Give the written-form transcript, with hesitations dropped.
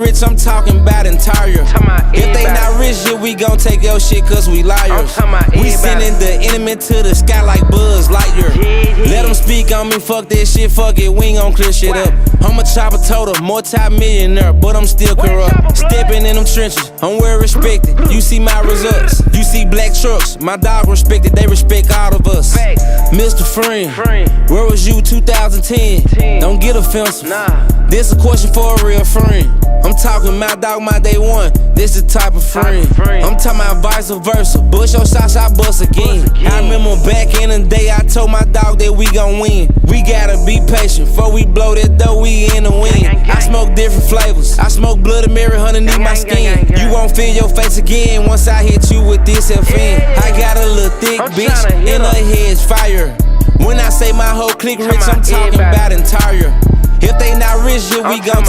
Rich, I'm talking about entire. If they not rich, yeah, we gon' take your shit cause we liars. We sending the enemy to the sky like Buzz Lightyear. Let them speak on me, fuck that shit, fuck it, we ain't gon' clear shit up. I'm a chopper total, multi-millionaire, but I'm still corrupt. Stepping in them trenches, I'm well respected. You see my results, you see black trucks, my dog respected, they respect all of us. Mr. Friend, where was you 2010? Don't get offensive, this a question for a real friend. I'm talking my dog, my day one, this the type of friend. I'm talking about vice versa, bust your shots, I bust again. I remember back in the day, I told my dog that we gon' win. We gotta be patient, before we blow that dough, we in the wind. I smoke different flavors, I smoke Bloody Mary underneath my skin. You won't feel your face again once I hit you with this FN. I got a little thick bitch, and her head's fire. When I say my whole clique rich, I'm talking about entire. If they not rich, yeah, we gon'